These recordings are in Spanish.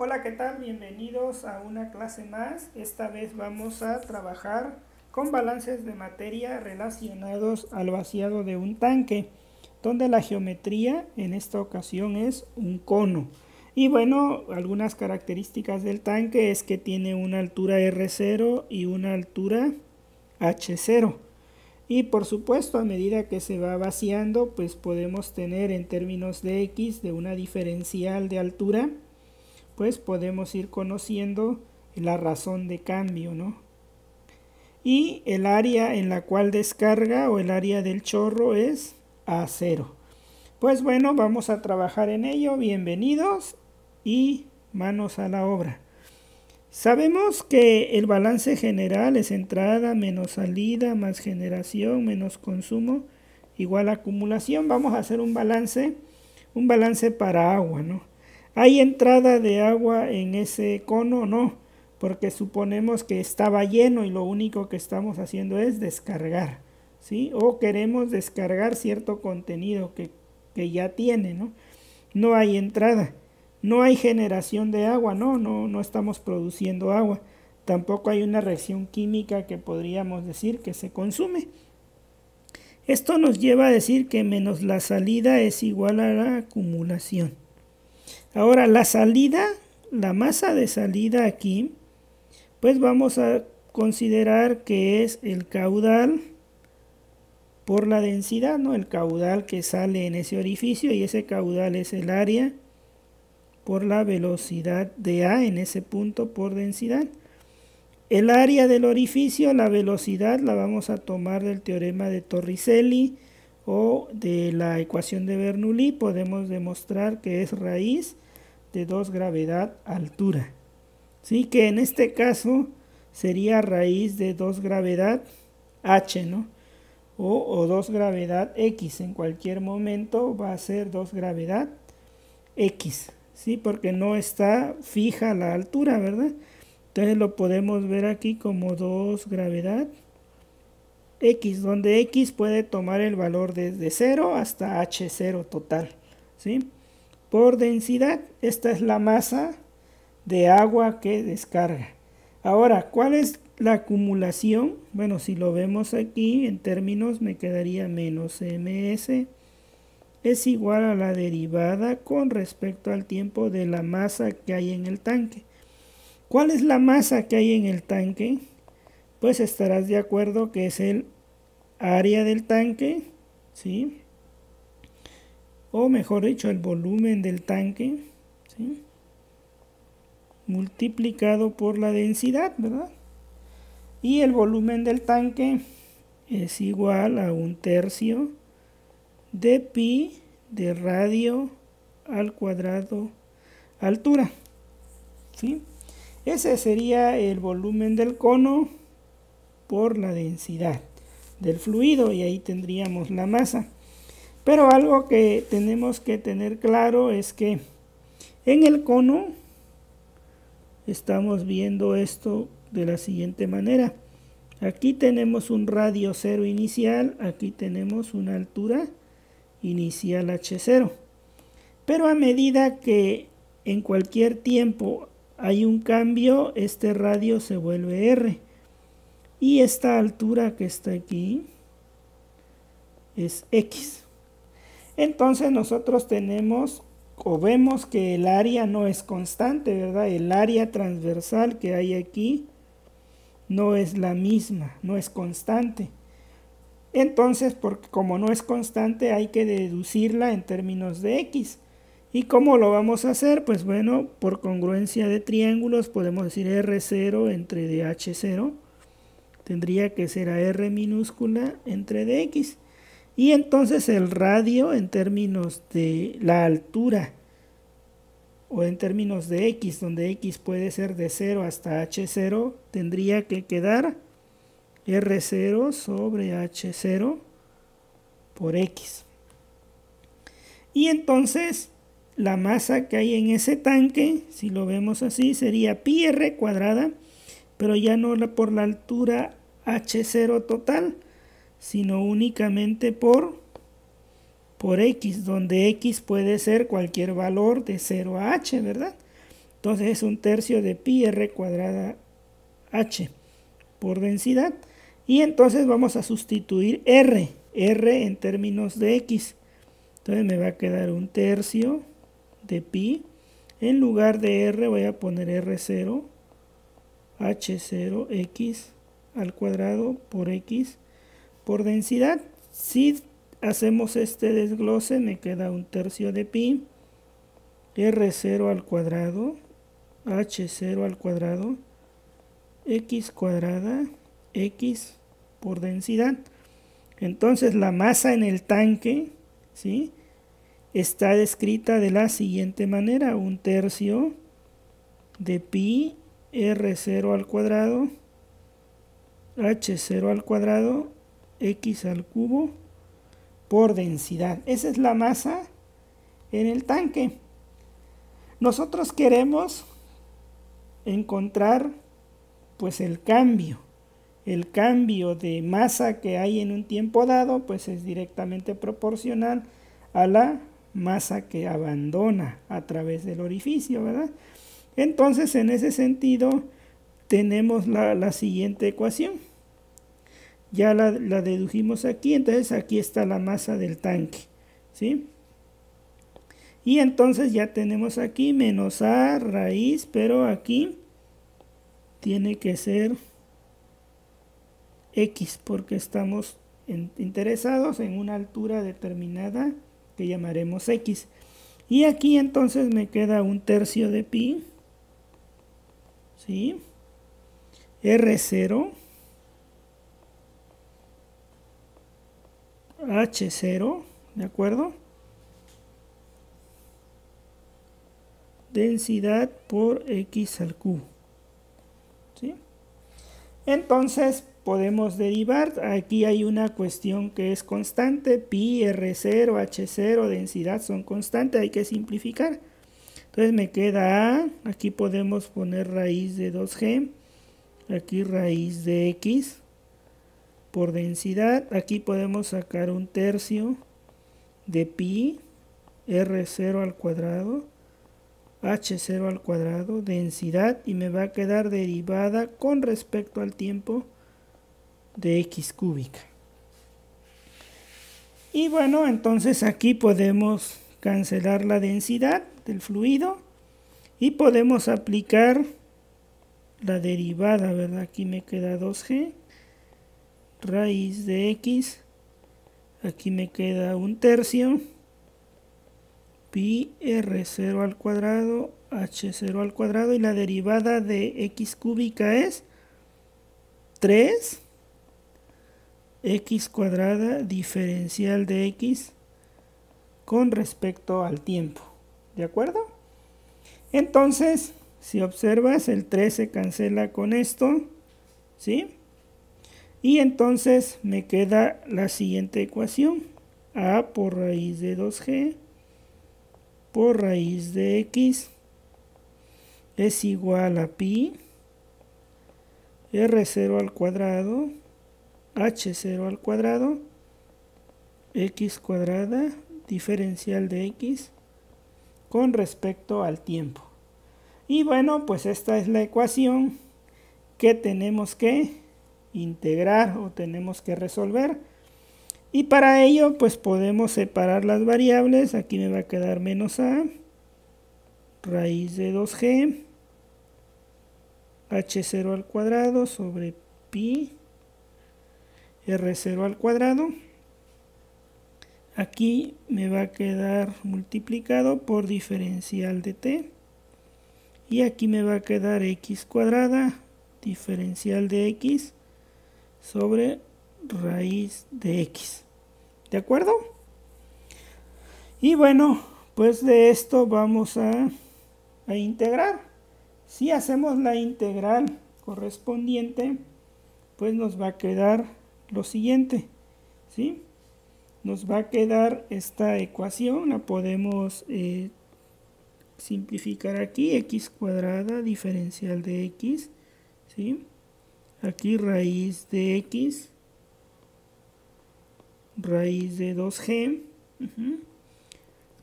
Hola, ¿qué tal? Bienvenidos a una clase más. Esta vez vamos a trabajar con balances de materia relacionados al vaciado de un tanque, donde la geometría en esta ocasión es un cono. Y bueno, algunas características del tanque es que tiene una altura R0 y una altura H0. Y por supuesto, a medida que se va vaciando, pues podemos tener en términos de X de una diferencial de altura, pues podemos ir conociendo la razón de cambio, ¿no? Y el área en la cual descarga o el área del chorro es A0. Pues bueno, vamos a trabajar en ello. Bienvenidos y manos a la obra. Sabemos que el balance general es entrada menos salida más generación menos consumo igual a acumulación. Vamos a hacer un balance para agua, ¿no? ¿Hay entrada de agua en ese cono? No, porque suponemos que estaba lleno y lo único que estamos haciendo es descargar, ¿sí? O queremos descargar cierto contenido que ya tiene, ¿no? No hay entrada. No hay generación de agua, no estamos produciendo agua. Tampoco hay una reacción química que podríamos decir que se consume. Esto nos lleva a decir que menos la salida es igual a la acumulación. Ahora la salida, la masa de salida aquí, pues vamos a considerar que es el caudal por la densidad, ¿no? El caudal que sale en ese orificio, y ese caudal es el área por la velocidad de A en ese punto por densidad. El área del orificio, la velocidad, la vamos a tomar del teorema de Torricelli o de la ecuación de Bernoulli. Podemos demostrar que es raíz de 2 gravedad altura. ¿Sí? Que en este caso sería raíz de 2 gravedad h, ¿no? O 2 gravedad x. En cualquier momento va a ser 2 gravedad x. ¿Sí? Porque no está fija la altura, ¿verdad? Entonces lo podemos ver aquí como 2 gravedad x, donde x puede tomar el valor desde 0 hasta h0 total, ¿sí? Por densidad. Esta es la masa de agua que descarga. Ahora, ¿cuál es la acumulación? Bueno, si lo vemos aquí en términos, me quedaría menos ms es igual a la derivada con respecto al tiempo de la masa que hay en el tanque. ¿Cuál es la masa que hay en el tanque? Pues estarás de acuerdo que es el área del tanque, ¿sí? O mejor dicho, el volumen del tanque, ¿sí? Multiplicado por la densidad, ¿verdad? Y el volumen del tanque es igual a 1/3 de pi de radio al cuadrado altura, ¿sí? Ese sería el volumen del cono por la densidad del fluido, y ahí tendríamos la masa. Pero algo que tenemos que tener claro es que en el cono estamos viendo esto de la siguiente manera. Aquí tenemos un radio 0 inicial, aquí tenemos una altura inicial h0. Pero a medida que en cualquier tiempo hay un cambio, este radio se vuelve r. Y esta altura que está aquí es x. Entonces nosotros tenemos o vemos que el área no es constante, ¿verdad? El área transversal que hay aquí no es la misma, no es constante. Entonces, porque como no es constante, hay que deducirla en términos de x. ¿Y cómo lo vamos a hacer? Pues bueno, por congruencia de triángulos podemos decir R0 entre DH0. Tendría que ser a R minúscula entre dx. Y entonces el radio en términos de la altura o en términos de x, donde x puede ser de 0 hasta h0, tendría que quedar R0 sobre H0 por X. Y entonces la masa que hay en ese tanque, si lo vemos así, sería pi r cuadrada, pero ya no por la altura H0 total, sino únicamente por X, donde X puede ser cualquier valor de 0 a H, ¿verdad? Entonces es 1/3 de pi r cuadrada h por densidad. Y entonces vamos a sustituir r en términos de x. Entonces me va a quedar 1/3 de pi. En lugar de r voy a poner r0, h0, x al cuadrado por x por densidad. Si hacemos este desglose me queda 1/3 de pi, r0 al cuadrado, h0 al cuadrado, x cuadrada, x por densidad. Entonces la masa en el tanque, ¿sí?, está descrita de la siguiente manera: 1/3 de pi r0 al cuadrado, h0 al cuadrado, x al cubo por densidad. Esa es la masa en el tanque. Nosotros queremos encontrar pues el cambio de masa que hay en un tiempo dado, pues es directamente proporcional a la masa que abandona a través del orificio, ¿verdad? Entonces, en ese sentido, tenemos la siguiente ecuación. Ya la dedujimos aquí, entonces aquí está la masa del tanque, ¿sí? Y entonces ya tenemos aquí menos a raíz, pero aquí tiene que ser x, porque estamos interesados en una altura determinada que llamaremos x. Y aquí entonces me queda 1/3 de pi, ¿sí?, r0, h0, ¿de acuerdo?, densidad por x al cubo, ¿sí? Entonces podemos derivar. Aquí hay una cuestión que es constante: pi, r0, h0, densidad son constantes, hay que simplificar. Entonces me queda a, aquí podemos poner raíz de 2g, aquí raíz de x por densidad, aquí podemos sacar 1/3 de pi r0 al cuadrado, h0 al cuadrado, densidad, y me va a quedar derivada con respecto al tiempo de x cúbica. Y bueno, entonces aquí podemos cancelar la densidad del fluido y podemos aplicar la derivada, ¿verdad? Aquí me queda 2g, raíz de x, aquí me queda 1/3 pi r0 al cuadrado, h0 al cuadrado, y la derivada de x cúbica es 3 x cuadrada diferencial de x con respecto al tiempo, ¿de acuerdo? Entonces, si observas, el 3 se cancela con esto, ¿sí? Y entonces me queda la siguiente ecuación: a por raíz de 2g por raíz de x es igual a pi r0 al cuadrado, h0 al cuadrado, x cuadrada diferencial de x con respecto al tiempo. Y bueno, pues esta es la ecuación que tenemos que integrar o tenemos que resolver. Y para ello pues podemos separar las variables. Aquí me va a quedar menos a raíz de 2g h0 al cuadrado sobre pi r0 al cuadrado. Aquí me va a quedar multiplicado por diferencial de t. Y aquí me va a quedar x cuadrada diferencial de x sobre raíz de x, ¿de acuerdo? Y bueno, pues de esto vamos a integrar. Si hacemos la integral correspondiente, pues nos va a quedar lo siguiente, ¿sí? Nos va a quedar esta ecuación, la podemos simplificar aquí: x cuadrada diferencial de x, ¿sí? Aquí raíz de x, raíz de 2g,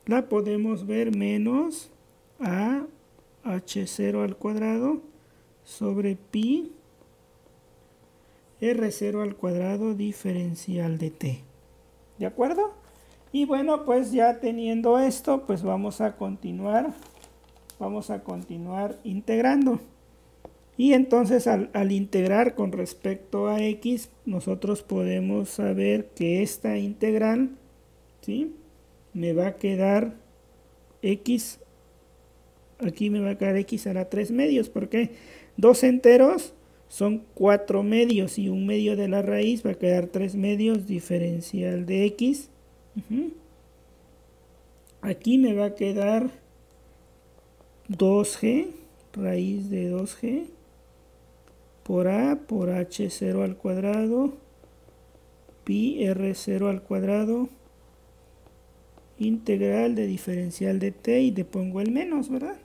la podemos ver menos a h0 al cuadrado sobre pi r0 al cuadrado diferencial de t. ¿De acuerdo? Y bueno, pues ya teniendo esto, pues vamos a continuar integrando. Y entonces al integrar con respecto a x, nosotros podemos saber que esta integral, ¿sí?, me va a quedar x, aquí me va a quedar x a la 3 medios, porque 2 enteros son 4 medios y un medio de la raíz va a quedar 3 medios diferencial de x. Aquí me va a quedar 2g, raíz de 2g, por a por h0 al cuadrado, pi r0 al cuadrado, integral de diferencial de t, y le pongo el menos, ¿verdad?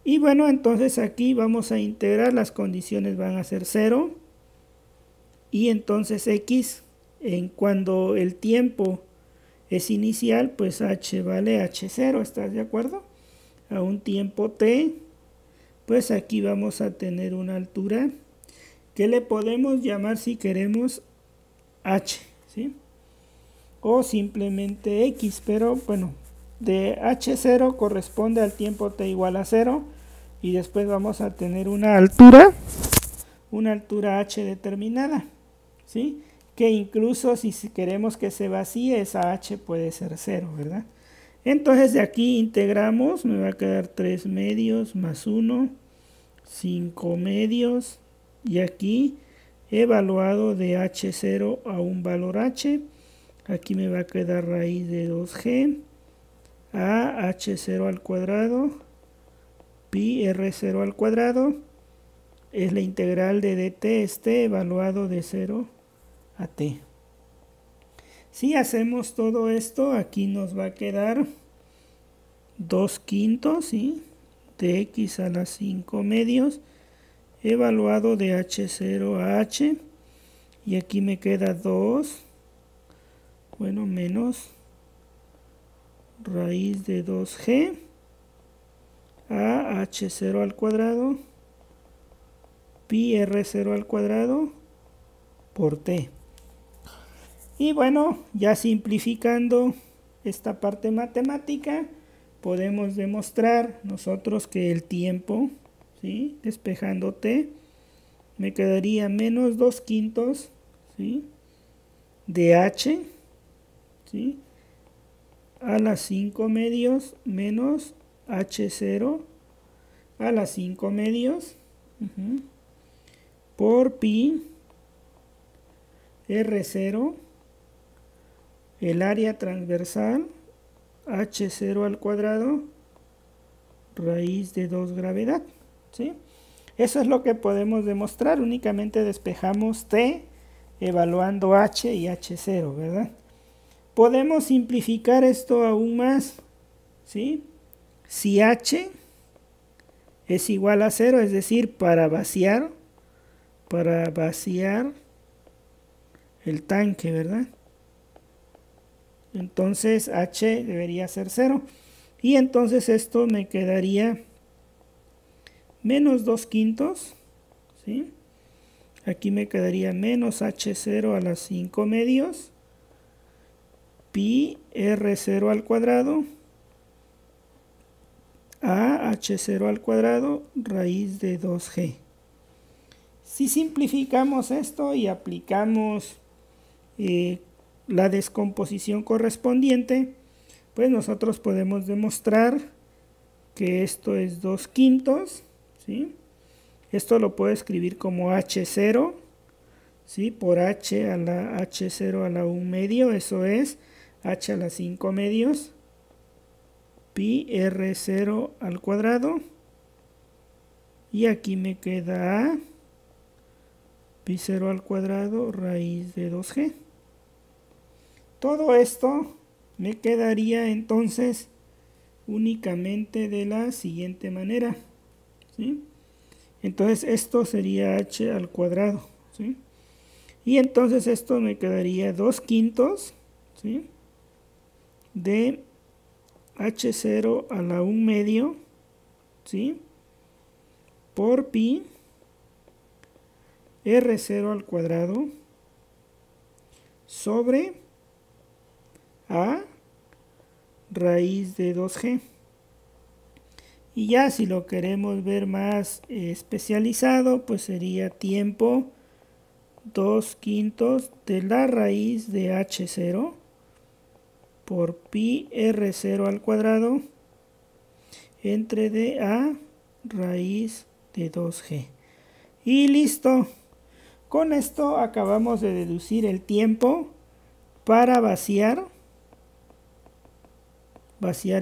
Y bueno, entonces aquí vamos a integrar, las condiciones van a ser 0, y entonces x, cuando el tiempo es inicial, pues h vale h0, ¿estás de acuerdo? A un tiempo t, pues aquí vamos a tener una altura que le podemos llamar, si queremos, h, ¿sí?, o simplemente x, pero bueno, de h0 corresponde al tiempo t igual a 0, y después vamos a tener una altura h determinada, ¿sí?, que incluso si queremos que se vacíe, esa h puede ser 0, ¿verdad? Entonces de aquí integramos, me va a quedar 3 medios más 1, 5 medios, y aquí evaluado de h0 a un valor h, aquí me va a quedar raíz de 2g a h0 al cuadrado, pi r0 al cuadrado, es la integral de dt evaluado de 0 a t. Si hacemos todo esto, aquí nos va a quedar 2 quintos, ¿sí?, de x a las 5 medios, evaluado de h0 a h, y aquí me queda 2, bueno, menos raíz de 2g a h0 al cuadrado, pi r0 al cuadrado por t. Y bueno, ya simplificando esta parte matemática, podemos demostrar nosotros que el tiempo, ¿sí?, despejando t, me quedaría menos 2 quintos, ¿sí?, de h, ¿sí?, a las 5 medios menos h0 a las 5 medios, por pi r0, el área transversal, h0 al cuadrado, raíz de 2 gravedad, ¿sí? Eso es lo que podemos demostrar, únicamente despejamos t evaluando h y h0, ¿verdad? Podemos simplificar esto aún más, ¿sí? Si h es igual a 0, es decir, para vaciar el tanque, ¿verdad? Entonces h debería ser 0, y entonces esto me quedaría menos 2 quintos, ¿sí? Aquí me quedaría menos h0 a las 5 medios, pi r0 al cuadrado, a h0 al cuadrado, raíz de 2g. Si simplificamos esto y aplicamos la descomposición correspondiente, pues nosotros podemos demostrar que esto es 2 quintos, ¿sí? Esto lo puedo escribir como h0, ¿sí?, por h a la h0 a la 1 medio, eso es h a la 5 medios, pi r0 al cuadrado, y aquí me queda a pi 0 al cuadrado, raíz de 2g. Todo esto me quedaría entonces únicamente de la siguiente manera, ¿sí? Entonces esto sería h al cuadrado, ¿sí? Y entonces esto me quedaría 2 quintos, ¿sí?, de h0 a la 1 medio, ¿sí? Por pi R0 al cuadrado sobre A raíz de 2G. Y ya si lo queremos ver más especializado, pues sería tiempo 2/5 de la raíz de H0 por pi R0 al cuadrado entre dA raíz de 2G. Y listo. Con esto acabamos de deducir el tiempo para vaciar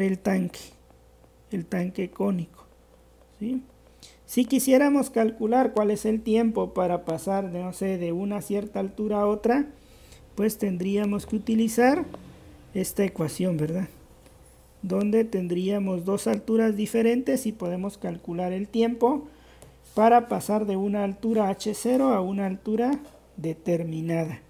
el tanque cónico, ¿sí? Si quisiéramos calcular cuál es el tiempo para pasar de, no sé, de una cierta altura a otra, pues tendríamos que utilizar esta ecuación, ¿verdad? Donde tendríamos dos alturas diferentes y podemos calcular el tiempo para pasar de una altura H0 a una altura determinada.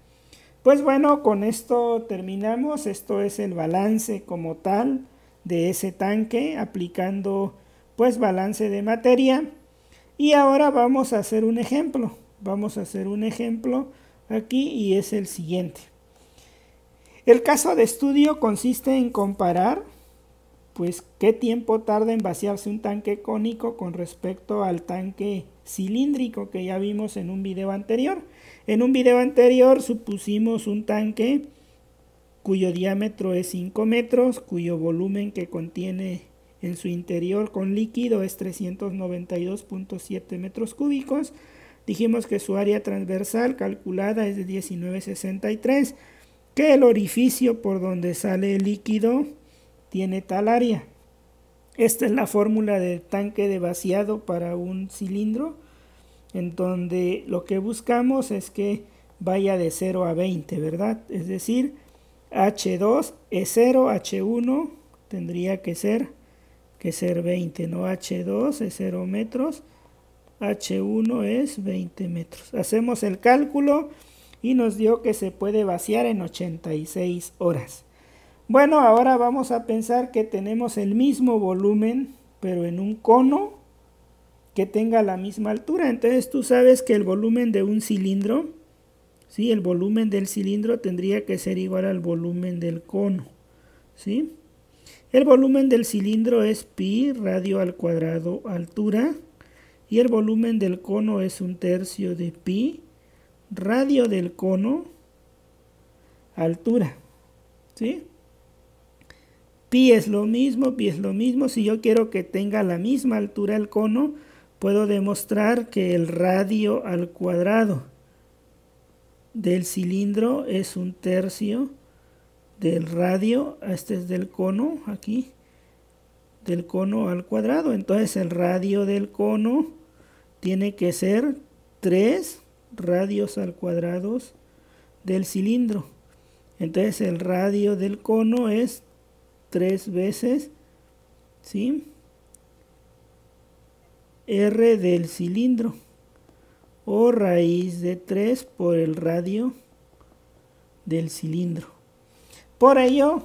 Pues bueno, con esto terminamos. Esto es el balance como tal de ese tanque, aplicando pues balance de materia. Y ahora vamos a hacer un ejemplo. Vamos a hacer un ejemplo aquí y es el siguiente. El caso de estudio consiste en comparar pues qué tiempo tarda en vaciarse un tanque cónico con respecto al tanque cilíndrico que ya vimos en un video anterior. En un video anterior supusimos un tanque cuyo diámetro es 5 metros, cuyo volumen que contiene en su interior con líquido es 392.7 metros cúbicos. Dijimos que su área transversal calculada es de 1963, que el orificio por donde sale el líquido tiene tal área. Esta es la fórmula del tanque de vaciado para un cilindro, en donde lo que buscamos es que vaya de 0 a 20, ¿verdad? Es decir, H2 es 0, H1 tendría que ser 20, ¿no? H2 es 0 metros, H1 es 20 metros. Hacemos el cálculo y nos dio que se puede vaciar en 86 horas. Bueno, ahora vamos a pensar que tenemos el mismo volumen, pero en un cono que tenga la misma altura. Entonces tú sabes que el volumen de un cilindro, ¿sí? El volumen del cilindro tendría que ser igual al volumen del cono, ¿sí? El volumen del cilindro es pi radio al cuadrado altura y el volumen del cono es 1/3 de pi radio del cono altura, ¿sí? Pi es lo mismo, pi es lo mismo. Si yo quiero que tenga la misma altura el cono, puedo demostrar que el radio al cuadrado del cilindro es 1/3 del radio, este es del cono, aquí, del cono al cuadrado. Entonces el radio del cono tiene que ser 3 radios al cuadrado del cilindro. Entonces el radio del cono es 3 veces, ¿sí? R del cilindro, o raíz de 3 por el radio del cilindro. Por ello,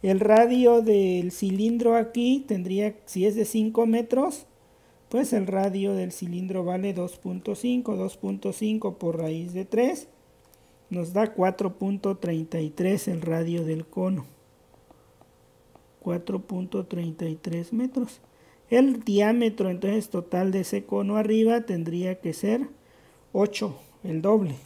el radio del cilindro aquí tendría, si es de 5 metros, pues el radio del cilindro vale 2.5 por raíz de 3, nos da 4.33 el radio del cono. 4.33 metros. El diámetro entonces total de ese cono arriba tendría que ser 8, el doble,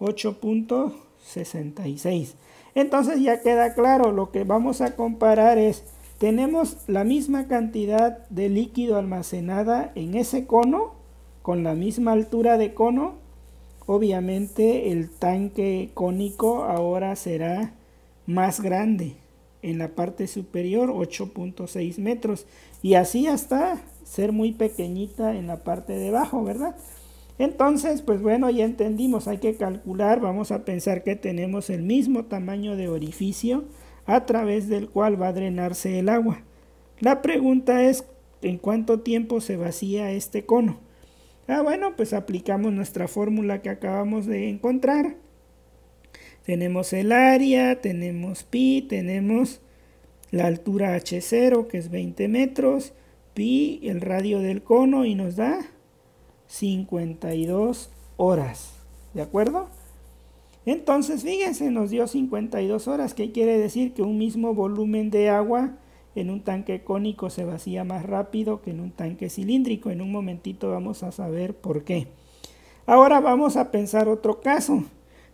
8.66. Entonces ya queda claro, lo que vamos a comparar es, tenemos la misma cantidad de líquido almacenada en ese cono, con la misma altura de cono. Obviamente el tanque cónico ahora será más grande. En la parte superior 8.6 metros y así hasta ser muy pequeñita en la parte de abajo, ¿verdad? Entonces, pues bueno, ya entendimos, hay que calcular, vamos a pensar que tenemos el mismo tamaño de orificio a través del cual va a drenarse el agua. La pregunta es, ¿en cuánto tiempo se vacía este cono? Bueno, pues aplicamos nuestra fórmula que acabamos de encontrar. Tenemos el área, tenemos pi, tenemos la altura H0 que es 20 metros, pi, el radio del cono, y nos da 52 horas. ¿De acuerdo? Entonces, fíjense, nos dio 52 horas. ¿Qué quiere decir? Que un mismo volumen de agua en un tanque cónico se vacía más rápido que en un tanque cilíndrico. En un momentito vamos a saber por qué. Ahora vamos a pensar otro caso.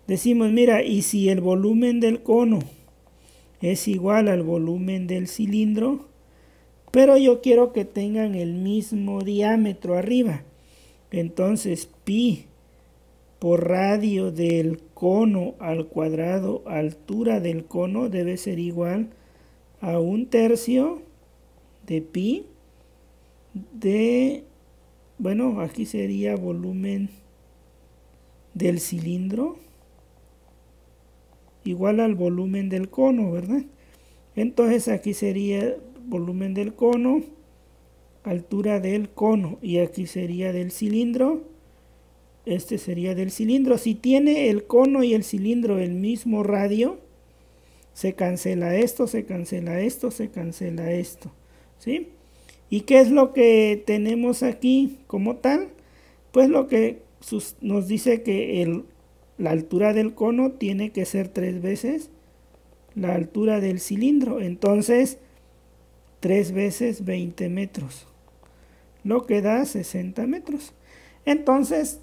Decimos, mira, y si el volumen del cono es igual al volumen del cilindro, pero yo quiero que tengan el mismo diámetro arriba. Entonces, pi por radio del cono al cuadrado, altura del cono, debe ser igual a 1/3 de pi de, bueno, aquí sería volumen del cilindro igual al volumen del cono, ¿verdad? Entonces aquí sería volumen del cono, altura del cono, y aquí sería del cilindro. Este sería del cilindro. Si tiene el cono y el cilindro el mismo radio, se cancela esto, se cancela esto, se cancela esto, ¿sí? ¿Y qué es lo que tenemos aquí como tal? Pues lo que nos dice que la altura del cono tiene que ser 3 veces la altura del cilindro. Entonces, 3 veces 20 metros, lo que da 60 metros. Entonces,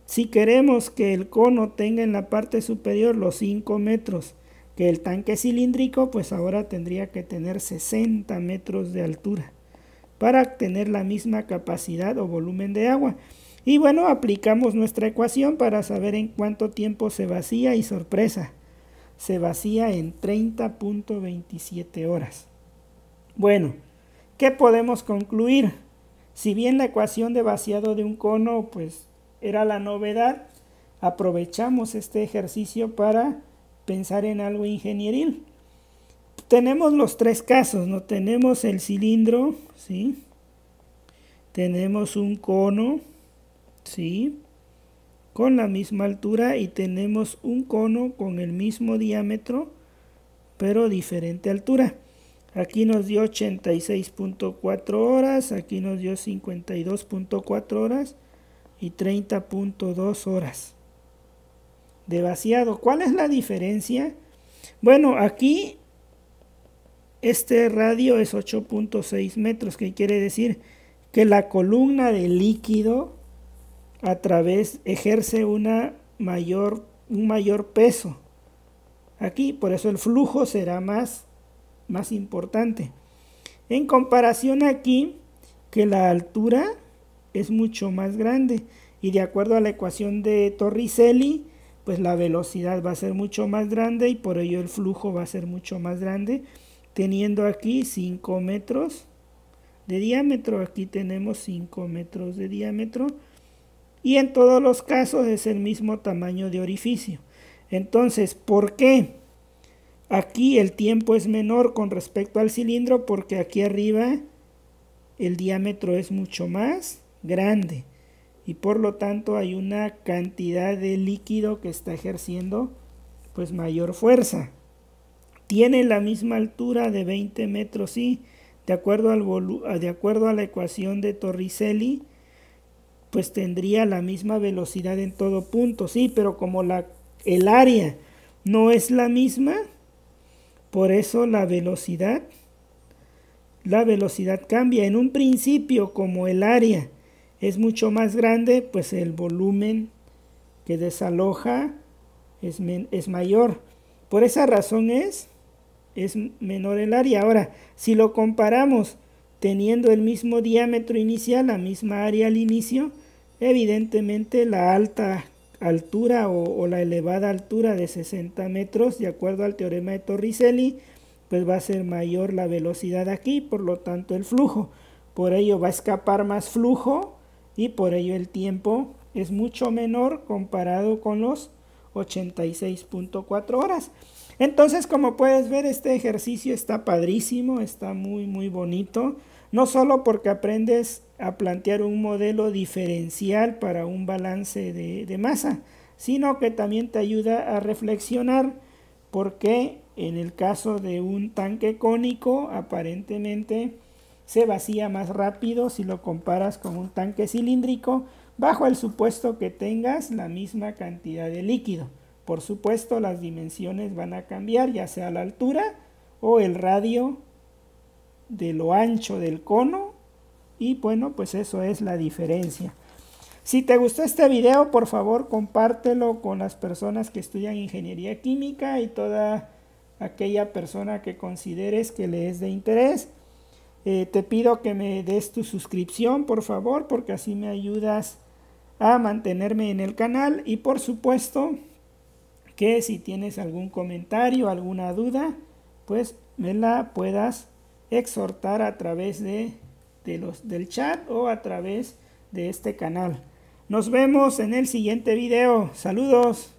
si queremos que el cono tenga en la parte superior los 5 metros que el tanque cilíndrico, pues ahora tendría que tener 60 metros de altura para tener la misma capacidad o volumen de agua. Y bueno, aplicamos nuestra ecuación para saber en cuánto tiempo se vacía, y sorpresa, se vacía en 30.27 horas. Bueno, ¿qué podemos concluir? Si bien la ecuación de vaciado de un cono pues era la novedad, aprovechamos este ejercicio para pensar en algo ingenieril. Tenemos los 3 casos, ¿no? Tenemos el cilindro, ¿sí? Tenemos un cono, ¿sí?, con la misma altura, y tenemos un cono con el mismo diámetro, pero diferente altura. Aquí nos dio 86.4 horas, aquí nos dio 52.4 horas y 30.2 horas de vaciado. ¿Cuál es la diferencia? Bueno, aquí este radio es 8.6 metros, que quiere decir que la columna de líquido a través ejerce un mayor peso aquí, por eso el flujo será más importante. En comparación aquí, que la altura es mucho más grande, y de acuerdo a la ecuación de Torricelli, pues la velocidad va a ser mucho más grande y por ello el flujo va a ser mucho más grande, teniendo aquí 5 metros de diámetro, aquí tenemos 5 metros de diámetro, y en todos los casos es el mismo tamaño de orificio. Entonces, ¿por qué aquí el tiempo es menor con respecto al cilindro? Porque aquí arriba el diámetro es mucho más grande y por lo tanto hay una cantidad de líquido que está ejerciendo pues mayor fuerza. Tiene la misma altura de 20 metros, sí, de acuerdo a la ecuación de Torricelli, pues tendría la misma velocidad en todo punto, sí, pero como el área no es la misma, por eso la velocidad cambia. En un principio, como el área es mucho más grande, pues el volumen que desaloja es mayor. Por esa razón es menor el área. Ahora, si lo comparamos teniendo el mismo diámetro inicial, la misma área al inicio, evidentemente la alta altura o la elevada altura de 60 metros, de acuerdo al teorema de Torricelli, pues va a ser mayor la velocidad aquí, por lo tanto el flujo. Por ello va a escapar más flujo y por ello el tiempo es mucho menor comparado con los 86.4 horas. Entonces, como puedes ver, este ejercicio está padrísimo, está muy bonito, no solo porque aprendes a plantear un modelo diferencial para un balance de masa, sino que también te ayuda a reflexionar por qué en el caso de un tanque cónico aparentemente se vacía más rápido si lo comparas con un tanque cilíndrico, bajo el supuesto que tengas la misma cantidad de líquido. Por supuesto, las dimensiones van a cambiar, ya sea la altura o el radio de lo ancho del cono, y bueno, pues eso es la diferencia. Si te gustó este video, por favor compártelo con las personas que estudian ingeniería química y toda aquella persona que consideres que le es de interés. Te pido que me des tu suscripción, por favor, porque así me ayudas a mantenerme en el canal, y por supuesto que si tienes algún comentario, alguna duda, pues me la puedas exhortar a través del chat o a través de este canal. Nos vemos en el siguiente video. Saludos.